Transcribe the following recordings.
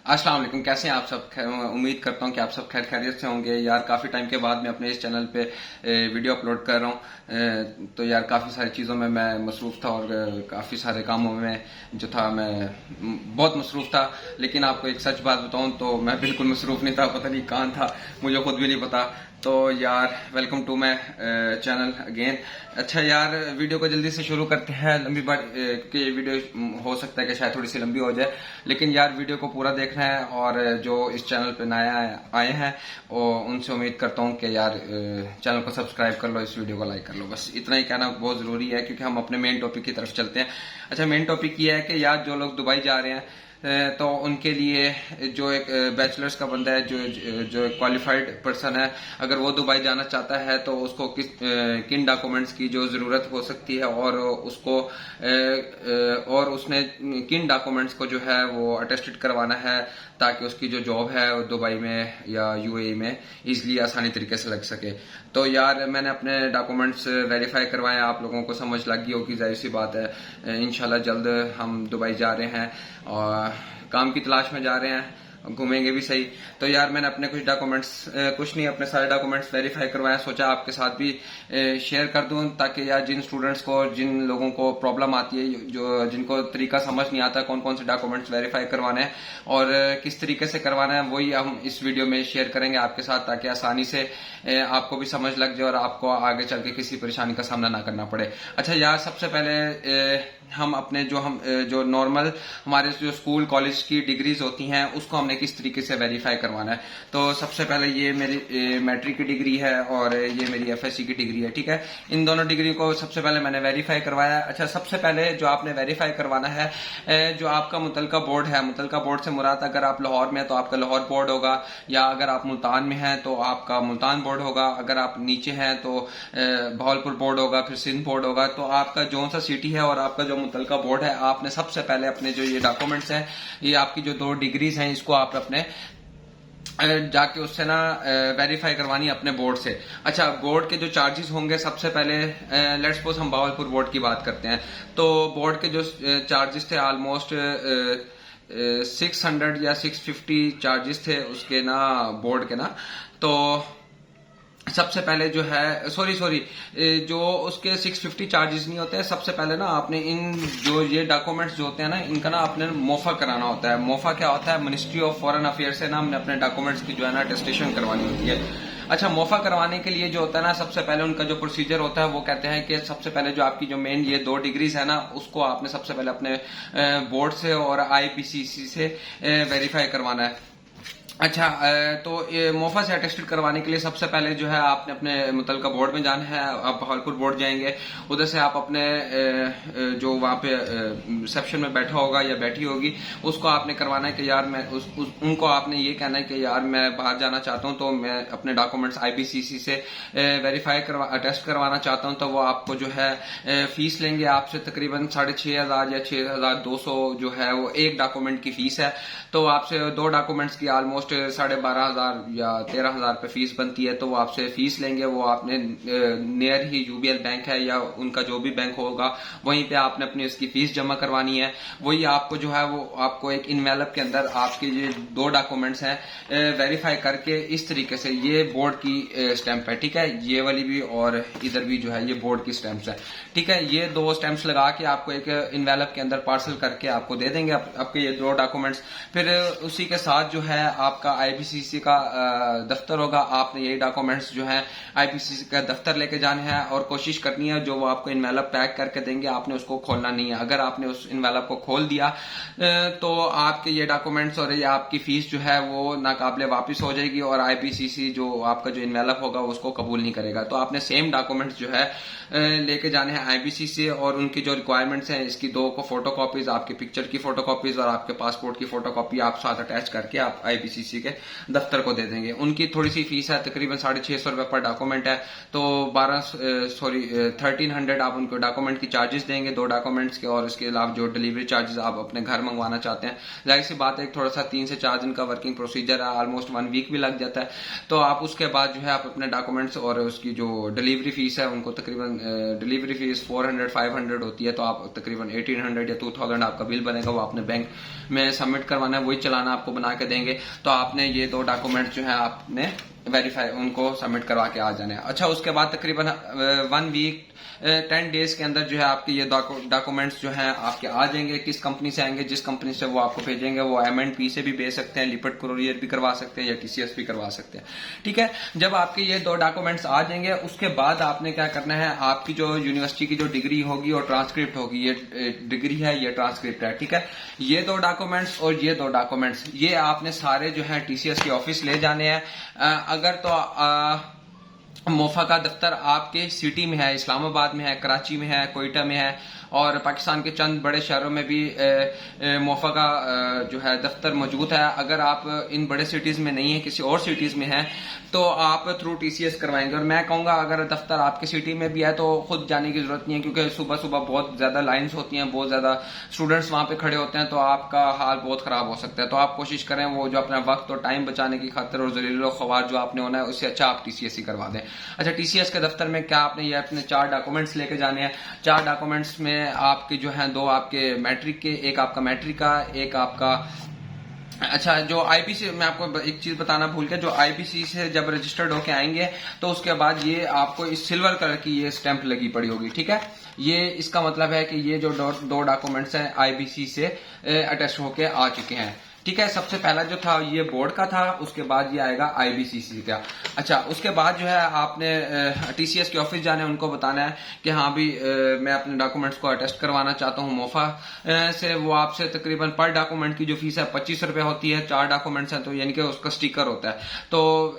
अस्सलाम वालेकुम। कैसे हैं आप सब? उम्मीद करता हूं कि आप सब खैर खैरियत से होंगे। यार काफ़ी टाइम के बाद मैं अपने इस चैनल पे वीडियो अपलोड कर रहा हूं। तो यार काफ़ी सारी चीज़ों में मैं मसरूफ़ था और काफ़ी सारे कामों में जो था मैं बहुत मसरूफ़ था। लेकिन आपको एक सच बात बताऊं तो मैं बिल्कुल मसरूफ़ नहीं था, पता नहीं कहाँ था, मुझे खुद भी नहीं पता। तो यार welcome to my channel again. अच्छा यार, वीडियो को जल्दी से शुरू करते हैं। लंबी बार क्योंकि ये वीडियो हो सकता है कि शायद थोड़ी सी लंबी हो जाए, लेकिन यार वीडियो को पूरा देखना है। और जो इस चैनल पे नया आए हैं और उनसे उम्मीद करता हूँ कि यार चैनल को सब्सक्राइब कर लो, इस वीडियो को लाइक कर लो। बस इतना ही कहना बहुत ज़रूरी है क्योंकि हम अपने मेन टॉपिक की तरफ चलते हैं। अच्छा, मेन टॉपिक ये है कि यार जो लोग दुबई जा रहे हैं तो उनके लिए जो एक बैचलर्स का बंदा है, जो एक पर्सन है, अगर वो दुबई जाना चाहता है तो उसको किन डॉक्यूमेंट्स की जो ज़रूरत हो सकती है और उसको और उसने किन डॉक्यूमेंट्स को जो है वो अटेस्टेड करवाना है ताकि उसकी जो जॉब है वो दुबई में या यूएई में इजीली आसानी तरीके से लग सके। तो यार मैंने अपने डॉक्यूमेंट्स वेरीफाई करवाए, आप लोगों को समझ लग गई होगी, जाहिर सी बात है। इंशाल्लाह जल्द हम दुबई जा रहे हैं और काम की तलाश में जा रहे हैं, घूमेंगे भी सही। तो यार मैंने अपने कुछ डॉक्यूमेंट्स, कुछ नहीं, अपने सारे डॉक्यूमेंट्स वेरीफाई करवाए, सोचा आपके साथ भी शेयर कर दूं ताकि यार जिन स्टूडेंट्स को, जिन लोगों को प्रॉब्लम आती है, जो जिनको तरीका समझ नहीं आता कौन कौन से डॉक्यूमेंट्स वेरीफाई करवाने हैं और किस तरीके से करवाना है, वही हम इस वीडियो में शेयर करेंगे आपके साथ ताकि आसानी से आपको भी समझ लग जाए और आपको आगे चल के किसी परेशानी का सामना ना करना पड़े। अच्छा यार, सबसे पहले हम अपने जो नॉर्मल हमारे जो स्कूल कॉलेज की डिग्रीज होती हैं उसको हमने किस तरीके से वेरीफाई करवाना है। तो सबसे पहले ये मेरी मैट्रिक की डिग्री है और ये मेरी एफएससी की डिग्री है, ठीक है। इन दोनों डिग्री को सबसे पहले मैंने वेरीफाई करवाया। अच्छा, सबसे पहले जो आपने वेरीफाई करवाना है, जो आपका मुतलका बोर्ड है, मुतलका बोर्ड से मुराद अगर आप लाहौर में हैं तो आपका लाहौर बोर्ड होगा, या अगर आप मुल्तान में हैं तो आपका मुल्तान बोर्ड होगा, अगर आप नीचे हैं तो बहावलपुर बोर्ड होगा, फिर सिंध बोर्ड होगा। तो आपका जो सा सिटी है और आपका जो मुतलका बोर्ड है, आपने सबसे पहले अपने जो ये डॉक्यूमेंट्स हैं, ये आपकी जो 2 डिग्रीज हैं, इसको आप अपने जाके उससे ना वेरीफाई करवानी है अपने बोर्ड से। अच्छा, बोर्ड के जो चार्जेस होंगे, सबसे पहले लेट्स सपोज हम बहावलपुर बोर्ड की बात करते हैं तो बोर्ड के जो चार्जेस थे ऑलमोस्ट 600 या 650 चार्जेस थे उसके ना, बोर्ड के ना। तो सबसे पहले जो है सॉरी जो उसके 650 चार्जेस नहीं होते हैं। सबसे पहले ना आपने इन जो ये डॉक्यूमेंट्स जो होते हैं ना, इनका ना आपने मोफा कराना होता है। मोफा क्या होता है? मिनिस्ट्री ऑफ फॉरेन अफेयर से ना हमने अपने डॉक्यूमेंट्स की जो है ना अटेस्टेशन करवानी होती है। अच्छा, मोफा करवाने के लिए जो होता है ना, सबसे पहले उनका जो प्रोसीजर होता है वो कहते हैं कि सबसे पहले जो आपकी जो मेन ये 2 डिग्रीज है ना, उसको आपने सबसे पहले अपने बोर्ड से और आईपीसीसी से वेरीफाई करवाना है। अच्छा, तो ये मोफा से अटेस्टेड करवाने के लिए सबसे पहले जो है आपने अपने मुतलका बोर्ड में जाना है। आप बहावलपुर बोर्ड जाएंगे, उधर से आप अपने जो वहाँ पे रिसेप्शन में बैठा होगा या बैठी होगी, उसको आपने करवाना है कि यार मैं उनको आपने ये कहना है कि यार मैं बाहर जाना चाहता हूँ तो मैं अपने डॉक्यूमेंट्स आईपीसीसी से वेरीफाई अटेस्ट करवाना चाहता हूँ। तो वो आपको जो है फीस लेंगे आपसे तकरीबन 6,500 या 6,200 जो है वो एक डॉक्यूमेंट की फीस है। तो आपसे 2 डॉक्यूमेंट्स की ऑलमोस्ट 12,500 या 13,000 पे फीस बनती है। तो वो आपसे फीस लेंगे, वो आपने नियर ही यूबीएल बैंक है या उनका जो भी बैंक होगा वहीं पे आपने अपनी उसकी फीस जमा करवानी है। वही आपको जो है वो आपको एक इनवेलप के अंदर आपके ये 2 डॉक्यूमेंट्स हैं वेरीफाई करके, इस तरीके से ये बोर्ड की स्टैंप है, ठीक है। ये वाली भी और इधर भी जो है ये बोर्ड की स्टैंप्स है, ठीक है। ये 2 स्टैंप्स लगा के आपको एक इनवेलप के अंदर पार्सल करके आपको दे देंगे आपके ये 2 डॉक्यूमेंट्स। फिर उसी के साथ जो है आपका आईपीसीसी का दफ्तर होगा। आपने यही डॉक्यूमेंट्स जो है आईपीसीसी का दफ्तर लेके जाने हैं और कोशिश करनी है जो वो आपको इनवेलप पैक करके देंगे, आपने उसको खोलना नहीं है। अगर आपने उस इनवेलप को खोल दिया तो आपके ये डॉक्यूमेंट्स और ये आपकी फीस जो है वो नाकाबिले वापस हो जाएगी और आईपीसीसी जो आपका जो इनवेलप होगा उसको कबूल नहीं करेगा। तो आपने सेम डॉक्यूमेंट्स जो है लेके जाने हैं आईपीसीसी से, और उनकी जो रिक्वायरमेंट्स हैं, इसकी 2 को फोटोकॉपीज, आपके पिक्चर की फोटोकॉपीज और आपके पासपोर्ट की फोटोकॉपी आप साथ अटैच करके आप आईपीसीसी आईपीसीसी के दफ्तर को दे देंगे। उनकी थोड़ी सी फीस है, तकरीबन 650 रुपए पर डॉक्यूमेंट है, तो 1300 आप उनको डॉक्यूमेंट की चार्जेस देंगे, 2 डॉक्यूमेंट्स के, और उसके अलावा जो डिलीवरी चार्जेस आप अपने घर मंगवाना चाहते हैं, जाहिर सी बात है थोड़ा सा 3 से 4 दिन का वर्किंग प्रोसीजर है, ऑलमोस्ट 1 वीक भी लग जाता है। तो आप उसके बाद जो है आप अपने डॉक्यूमेंट्स और उसकी जो डिलीवरी फीस है उनको तकरीबन डिलीवरी फीस 400-500 होती है, तो आप तकरीबन 1800 या 2000 आपका बिल बनेगा, वो आपने बैंक में सबमिट करवाना है, वही चलाना आपको बना के देंगे। तो आपने ये 2 डॉक्यूमेंट जो है आपने वेरीफाई उनको सबमिट करवा के आ जाने। अच्छा, उसके बाद तकरीबन 1 वीक 10 डेज के अंदर जो है आपके ये डॉक्यूमेंट्स जो हैं आपके आ जाएंगे। किस कंपनी से आएंगे, जिस कंपनी से वो आपको भेजेंगे, वो M&P से भी भेज सकते हैं, लिपिड कुरियर भी करवा सकते हैं, या TCS भी करवा सकते हैं। ठीक है, जब आपके ये 2 डॉक्यूमेंट्स आ जाएंगे, उसके बाद आपने क्या करना है, आपकी जो यूनिवर्सिटी की जो डिग्री होगी और ट्रांसक्रिप्ट होगी, ये डिग्री है, ये ट्रांसक्रिप्ट है, ठीक है, ये 2 डॉक्यूमेंट्स और ये 2 डॉक्यूमेंट्स, ये आपने सारे जो है TCS के ऑफिस ले जाने हैं। अगर तो मोफा का दफ्तर आपके सिटी में है, इस्लामाबाद में है, कराची में है, कोयटा में है, और पाकिस्तान के चंद बड़े शहरों में भी मोफा का जो है दफ्तर मौजूद है। अगर आप इन बड़े सिटीज में नहीं है, किसी और सिटीज में है, तो आप थ्रू TCS करवाएंगे। और मैं कहूंगा अगर दफ्तर आपके सिटी में भी है तो खुद जाने की जरूरत नहीं है, क्योंकि सुबह सुबह बहुत ज्यादा लाइन्स होती हैं, बहुत ज्यादा स्टूडेंट्स वहां पे खड़े होते हैं, तो आपका हाल बहुत खराब हो सकता है। तो आप कोशिश करें वो जो अपना वक्त और टाइम बचाने की खातिर और जलील ख्वार जो आपने होना है, उससे अच्छा आप TCS ही करवा दें। अच्छा, TCS के दफ्तर में क्या आपने ये अपने 4 डॉक्यूमेंट्स लेके जाने हैं। 4 डॉक्यूमेंट्स में आपके जो हैं 2 आपके मैट्रिक के, एक आपका मैट्रिक का, एक आपका, अच्छा, जो आईपीसी, मैं आपको एक चीज बताना भूल गया, जो आईपीसी से जब रजिस्टर्ड होके आएंगे तो उसके बाद ये आपको इस सिल्वर कलर की ये स्टैंप लगी पड़ी होगी, ठीक है। ये इसका मतलब है कि ये जो 2 डॉक्यूमेंट्स हैं आईबीसी से अटैच होके आ चुके हैं, ठीक है। सबसे पहला जो था ये बोर्ड का था, उसके बाद ये आएगा आईबीसीसी का। अच्छा, उसके बाद जो है आपने TCS के ऑफिस जाना है, उनको बताना है कि हाँ भी मैं अपने डॉक्यूमेंट्स को अटेस्ट करवाना चाहता हूँ मोफा से। वो आपसे तकरीबन पर डॉक्यूमेंट की जो फीस है 25 रुपए होती है। 4 डॉक्यूमेंट्स हैं तो यानी कि उसका स्टिकर होता है, तो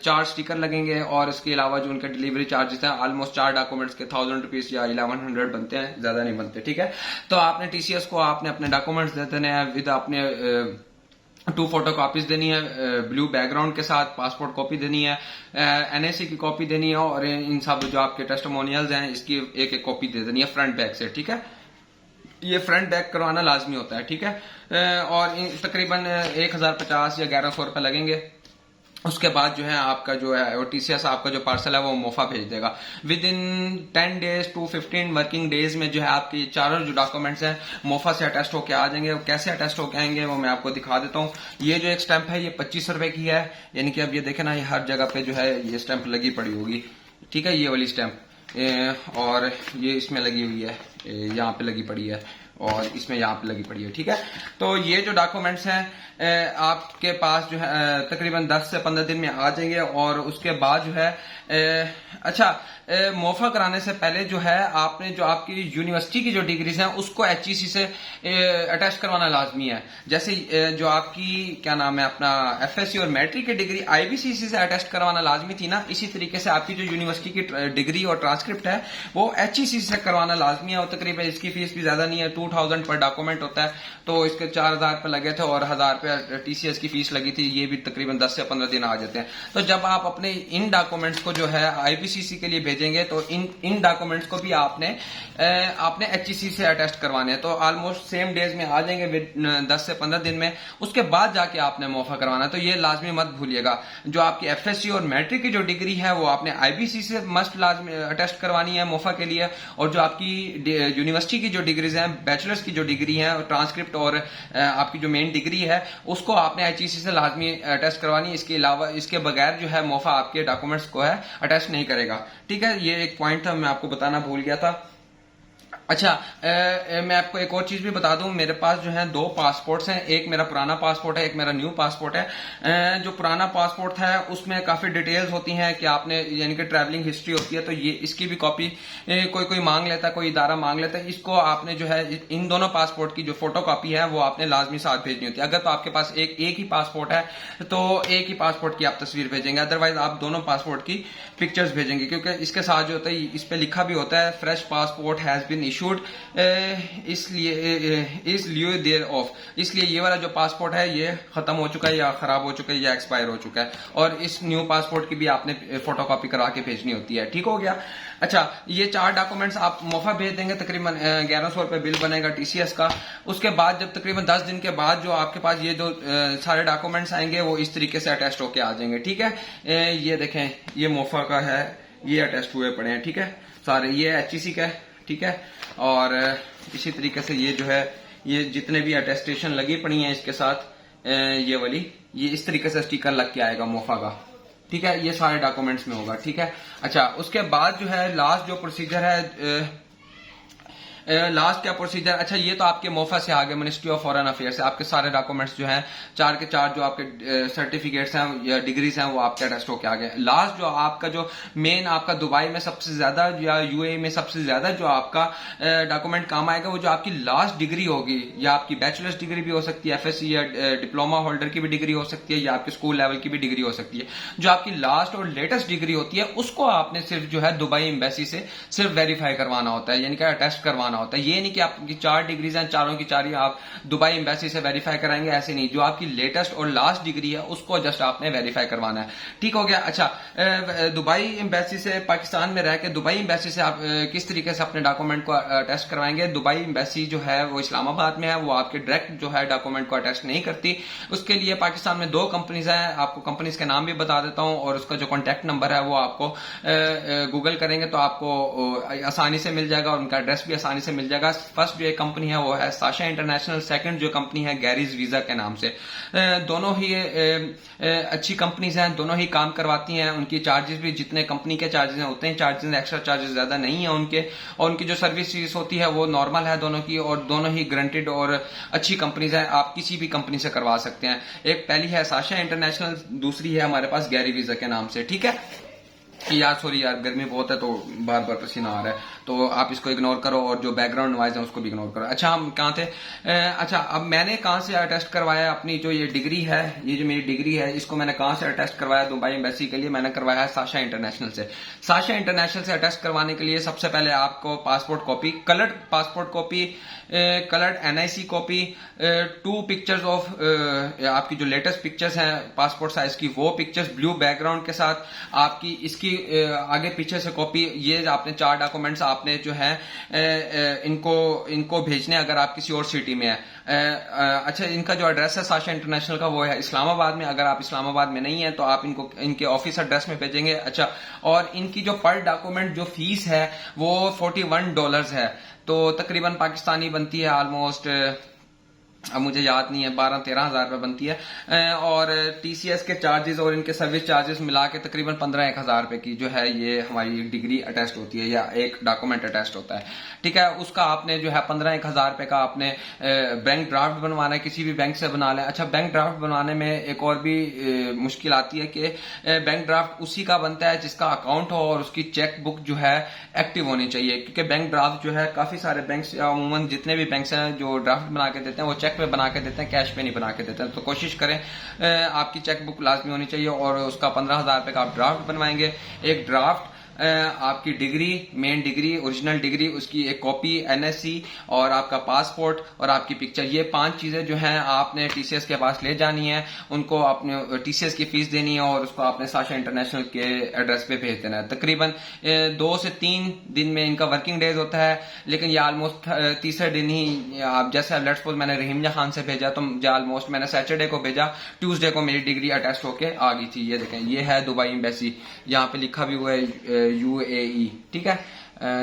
4 स्टिकर लगेंगे, और इसके अलावा जो उनके डिलीवरी चार्जेस हैं ऑलमोस्ट 4 डॉक्यूमेंट्स के 1000 रुपीज या 1100 बनते हैं, ज्यादा नहीं बनते, ठीक है। तो आपने TCS को आपने अपने डॉक्यूमेंट्स दे देने हैं विद अपने 2 फोटो कॉपीज देनी है ब्लू बैकग्राउंड के साथ, पासपोर्ट कॉपी देनी है, NAC की कॉपी देनी है, और इन सब जो आपके टेस्टिमोनियल्स हैं इसकी एक एक कॉपी दे देनी है फ्रंट बैक से, ठीक है। ये फ्रंट बैक करवाना लाजमी होता है, ठीक है। और तकरीबन 1050 या 1100 रुपए लगेंगे। उसके बाद जो है आपका जो है वो TCS आपका जो पार्सल है वो मोफा भेज देगा। Within 10 days to 15 working days में जो है आपके चारों जो डॉक्यूमेंट्स हैं मोफा से अटेस्ट होके आ जाएंगे। वो कैसे अटेस्ट होके आएंगे वो मैं आपको दिखा देता हूँ। ये जो एक स्टैंप है ये 25 रुपए की है, यानी कि अब ये देखे ना, ये हर जगह पे जो है ये स्टैंप लगी पड़ी होगी, ठीक है, ये वाली स्टैंप, और ये इसमें लगी हुई है, यहाँ पे लगी पड़ी है, और इसमें यहाँ पे लगी पड़ी है, ठीक है। तो ये जो डॉक्यूमेंट्स हैं आपके पास जो है तकरीबन 10 से 15 दिन में आ जाएंगे। और उसके बाद जो है अच्छा, मोफा कराने से पहले जो है आपने जो आपकी यूनिवर्सिटी की जो डिग्रीज हैं उसको HEC से अटैच करवाना लाजमी है। जैसे जो आपकी क्या नाम है अपना FSC और मैट्रिक की डिग्री IBCC से अटैच करवाना लाजमी थी ना, इसी तरीके से आपकी जो यूनिवर्सिटी की डिग्री और ट्रांसक्रिप्ट है वो HEC से करवाना लाजमी है। और तकरीबन इसकी फीस भी ज्यादा नहीं है, 2000 पर डॉक्यूमेंट होता है, तो इसके 4000 रुपए लगे थे और 1000 रुपए TCS की फीस लगी थी। ये भी तकरीबन 10 से 15 दिन आ जाते हैं। तो जब आप अपने इन डॉक्यूमेंट्स को जो है IBCC के लिए भेजेंगे तो इन डॉक्यूमेंट्स को भी आपने HEC से अटेस्ट करवाने हैं, तो ऑलमोस्ट सेम डेज में आ जाएंगे, 10 से 15 दिन में। उसके बाद जाके आपने मोफा करवाना है, तो ये लाजमी मत भूलिएगा। जो आपकी FSC और मैट्रिक की जो डिग्री है वो आपने IBCC से मस्ट लाजमी अटेस्ट करवानी है मोफा के लिए। और जो आपकी यूनिवर्सिटी की जो डिग्रीज हैं, बैचलर्स की जो डिग्री है, ट्रांसक्रिप्ट और आपकी जो मेन डिग्री है उसको आपने HEC से लाजमी अटेस्ट करवानी। इसके अलावा इसके बगैर जो है मोफा आपके डॉक्यूमेंट्स को है अटेस्ट नहीं करेगा, ठीक है। ये एक पॉइंट था, मैं आपको बताना भूल गया था। अच्छा, मैं आपको एक और चीज भी बता दूं, मेरे पास जो है 2 पासपोर्ट्स हैं, एक मेरा पुराना पासपोर्ट है, एक मेरा न्यू पासपोर्ट है। जो पुराना पासपोर्ट है उसमें काफी डिटेल्स होती हैं कि आपने यानी कि ट्रैवलिंग हिस्ट्री होती है, तो ये इसकी भी कॉपी कोई मांग लेता है, कोई इदारा मांग लेता है। इसको आपने जो है इन दोनों पासपोर्ट की जो फोटो कॉपी है वो आपने लाजमी साथ भेजनी होती है। अगर तो आपके पास एक ही पासपोर्ट है तो एक ही पासपोर्ट की आप तस्वीर भेजेंगे, अदरवाइज आप दोनों पासपोर्ट की पिक्चर्स भेजेंगे, क्योंकि इसके साथ जो होता है इस पे लिखा भी होता है fresh passport has been issued इस लियो देयर ऑफ, इसलिए ये वाला जो पासपोर्ट है ये खत्म हो चुका है या खराब हो चुका है या एक्सपायर हो चुका है, और इस न्यू पासपोर्ट की भी आपने फोटोकॉपी करा के भेजनी होती है। ठीक हो गया। अच्छा, ये 4 डॉक्यूमेंट्स आप मोफा भेज देंगे, तकरीबन 1100 रुपए बिल बनेगा टीसीएस का। उसके बाद जब तकरीबन 10 दिन के बाद जो आपके पास ये जो सारे डॉक्यूमेंट्स आएंगे वो इस तरीके से अटैच होके आ जाएंगे। ठीक है, ये देखें, ये मोफा का है, ये अटैच हुए पड़े हैं। ठीक है, सारे ये एचईसी का है। ठीक है, और इसी तरीके से ये जो है, ये जितने भी अटेस्टेशन लगी पड़ी हैं इसके साथ ये वाली, ये इस तरीके से स्टिकर लग के आएगा मोफा का। ठीक है, ये सारे डॉक्यूमेंट्स में होगा। ठीक है, अच्छा, उसके बाद जो है लास्ट जो प्रोसीजर है, लास्ट क्या प्रोसीजर, अच्छा ये तो आपके मोफा से आगे मिनिस्ट्री ऑफ फॉरेन अफेयर से आपके सारे डॉक्यूमेंट्स जो हैं 4 के 4 जो आपके सर्टिफिकेट्स हैं या डिग्रीज हैं वो आपके अटेस्ट होके आ गए। लास्ट जो आपका जो मेन आपका दुबई में सबसे ज्यादा या यूएई में सबसे ज्यादा जो आपका डॉक्यूमेंट काम आएगा वो जो आपकी लास्ट डिग्री होगी, या आपकी बैचलर्स डिग्री भी हो सकती है, एफएससी या डिप्लोमा होल्डर की भी डिग्री हो सकती है, या आपके स्कूल लेवल की भी डिग्री हो सकती है। जो आपकी लास्ट और लेटेस्ट डिग्री होती है उसको आपने सिर्फ जो है दुबई एम्बेसी से सिर्फ वेरीफाई करवाना होता है, यानी कि अटेस्ट करवाना होता है। ये नहीं कि आपकी 4 डिग्रीज हैं, चारों की 4 ही आप दुबई एम्बेसी से वेरीफाई कराएंगे, ऐसे नहीं। जो आपकी लेटेस्ट और लास्ट डिग्री है उसको जस्ट आपने वेरीफाई करवाना है। ठीक हो गया। अच्छा, दुबई एम्बेसी से पाकिस्तान में रह के दुबई एम्बेसी से आप किस तरीके से अपने डॉक्यूमेंट को अटेस्ट करवाएंगे। दुबई एम्बेसी जो है वो इस्लामाबाद में है, वो आपके डायरेक्ट जो है डॉक्यूमेंट को अटेस्ट नहीं करती। उसके लिए पाकिस्तान में 2 कंपनीज हैं, आपको कंपनीज के नाम भी बता देता हूं, और उसका जो कॉन्टैक्ट नंबर है वो आपको गूगल करेंगे तो आपको आसानी से मिल जाएगा, और उनका एड्रेस भी आसानी से मिल जाएगा। फर्स्ट जो एक कंपनी है वो है साशा इंटरनेशनल, सेकंड जो कंपनी है गैरीज वीजा के नाम से। दोनों ही अच्छी कंपनीज हैं, दोनों ही काम करवाती हैं। उनकी चार्जेस भी जितने कंपनी के चार्जेस हैं उतने ही चार्जेस, एक्स्ट्रा चार्जेस ज्यादा नहीं है उनके, और उनकी जो सर्विस फीस होती है वो नॉर्मल है दोनों की, और दोनों ही ग्रंटेड और अच्छी कंपनीज हैं। आप किसी भी कंपनी से करवा सकते हैं। एक पहली है साशा इंटरनेशनल, दूसरी है हमारे पास गैरी वीजा के नाम से। ठीक है, यार सॉरी यार, गर्मी बहुत है तो बार बार पसीना आ रहा है, तो आप इसको इग्नोर करो, और जो बैकग्राउंड नॉइज है उसको भी इग्नोर करो। अच्छा, हम कहाँ थे? अच्छा, अब मैंने कहाँ से अटेस्ट करवाया अपनी जो ये डिग्री है, ये जो मेरी डिग्री है इसको मैंने कहाँ से अटेस्ट करवाया दुबई एम्बेसी के लिए? मैंने करवाया है साशा इंटरनेशनल से। साशा इंटरनेशनल से अटेस्ट करवाने के लिए सबसे पहले आपको passport copy, coloured passport copy, coloured NIC copy, 2 pictures of आपकी जो लेटेस्ट पिक्चर्स हैं पासपोर्ट साइज की वो पिक्चर्स ब्लू बैकग्राउंड के साथ, आपकी इसकी आगे पीछे से कॉपी। ये आपने 4 डॉक्यूमेंट्स आपने जो है इनको भेजने अगर आप किसी और सिटी में है। अच्छा, इनका जो एड्रेस है साशा इंटरनेशनल का वो है इस्लामाबाद में। अगर आप इस्लामाबाद में नहीं है तो आप इनको इनके ऑफिस एड्रेस में भेजेंगे। अच्छा, और इनकी जो पर डॉक्यूमेंट जो फीस है वो $41 है, तो तकरीबन पाकिस्तानी बनती है ऑलमोस्ट, अब मुझे याद नहीं है, 12-13 हजार रुपए बनती है, और टीसीएस के चार्जेस और इनके सर्विस चार्जेस मिला के तकरीबन 15-1 हजार रुपए की जो है ये हमारी डिग्री अटेस्ट होती है, या एक डॉक्यूमेंट अटेस्ट होता है। ठीक है, उसका आपने जो है 15-1 हजार रुपए का आपने बैंक ड्राफ्ट बनवाना है, किसी भी बैंक से बना लें। अच्छा, बैंक ड्राफ्ट बनवाने में एक और भी मुश्किल आती है कि बैंक ड्राफ्ट उसी का बनता है जिसका अकाउंट हो और उसकी चेक बुक जो है एक्टिव होनी चाहिए, क्योंकि बैंक ड्राफ्ट जो है काफी सारे बैंक, अमूमन जितने भी बैंक हैं जो ड्राफ्ट बना के देते हैं वो चेक पे बना के देते हैं, कैश पे नहीं बना के देते हैं। तो कोशिश करें आपकी चेक बुक लाजमी होनी चाहिए, और उसका 15 हजार रुपए का आप ड्राफ्ट बनवाएंगे। एक ड्राफ्ट, आपकी degree, main degree, original degree, उसकी एक कॉपी, एनएससी, और आपका पासपोर्ट और आपकी पिक्चर, ये 5 चीजें जो हैं आपने टीसीएस के पास ले जानी है। उनको आपने टीसीएस की फीस देनी है और उसको आपने साशा इंटरनेशनल के एड्रेस पे भेज देना है। तकरीबन 2 से 3 दिन में इनका वर्किंग डेज होता है, लेकिन ये ऑलमोस्ट तीसरे दिन ही, आप जैसे लेट्स सपोज मैंने रहीमजा खान से भेजा तो ऑलमोस्ट मैंने सैटरडे को भेजा, ट्यूसडे को मेरी डिग्री अटेस्ट होके आ गई थी। ये देखें, ये है दुबई एम्बेसी, यहाँ पे लिखा भी हुआ है यूएई। ठीक है,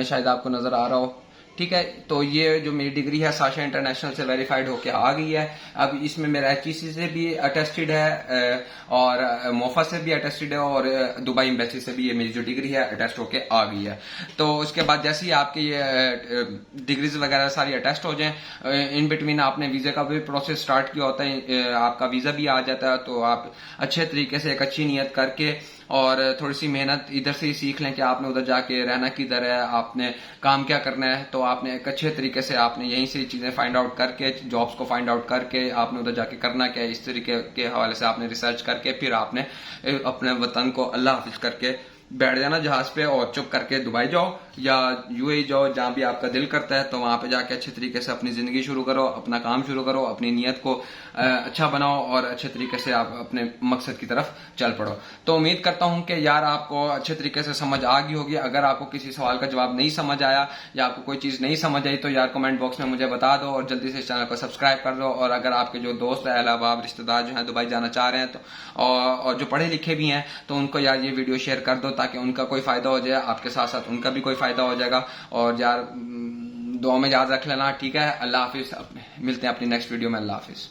शायद आपको नजर आ रहा हो। ठीक है, तो ये जो मेरी डिग्री है साशा इंटरनेशनल से वेरीफाइड होके आ गई है। अब इसमें मेरा एचईसी से भी अटेस्टेड है, और मोफा से भी अटेस्टेड है, और दुबई एम्बेसी से भी ये मेरी जो डिग्री है अटेस्ट होके आ गई है। तो उसके बाद जैसे ही आपके ये डिग्रीज वगैरह सारी अटेस्ट हो जाएं, इन बिटवीन आपने वीजा का भी प्रोसेस स्टार्ट किया होता है, आपका वीजा भी आ जाता है। तो आप अच्छे तरीके से एक अच्छी नियत करके और थोड़ी सी मेहनत इधर से ही सीख लें कि आपने उधर जाके रहना किधर है, आपने काम क्या करना है। तो आपने एक अच्छे तरीके से आपने यहीं से चीजें फाइंड आउट करके, जॉब्स को फाइंड आउट करके आपने उधर जाके करना क्या है, इस तरीके के हवाले से आपने रिसर्च करके फिर आपने अपने वतन को अल्लाह हाफिज करके बैठ जाना जहाज पे और चुप करके दुबई जाओ। या यूएई जाओ, जहां भी आपका दिल करता है, तो वहां पे जाके अच्छे तरीके से अपनी जिंदगी शुरू करो, अपना काम शुरू करो, अपनी नीयत को अच्छा बनाओ और अच्छे तरीके से आप अपने मकसद की तरफ चल पड़ो। तो उम्मीद करता हूं कि यार आपको अच्छे तरीके से समझ आ गई होगी। अगर आपको किसी सवाल का जवाब नहीं समझ आया या आपको कोई चीज नहीं समझ आई तो यार कमेंट बॉक्स में मुझे बता दो और जल्दी से इस चैनल को सब्सक्राइब कर दो। और अगर आपके जो दोस्त अहल अहबाब रिश्तेदार जो हैं दुबई जाना चाह रहे हैं तो और जो पढ़े लिखे भी हैं तो उनको यार ये वीडियो शेयर कर दो ताकि उनका कोई फायदा हो जाए, आपके साथ साथ उनका भी कोई फायदा हो जाएगा। और यार दुआ में याद रख लेना, ठीक है। अल्लाह हाफिज, मिलते हैं अपनी नेक्स्ट वीडियो में। अल्लाह हाफिज।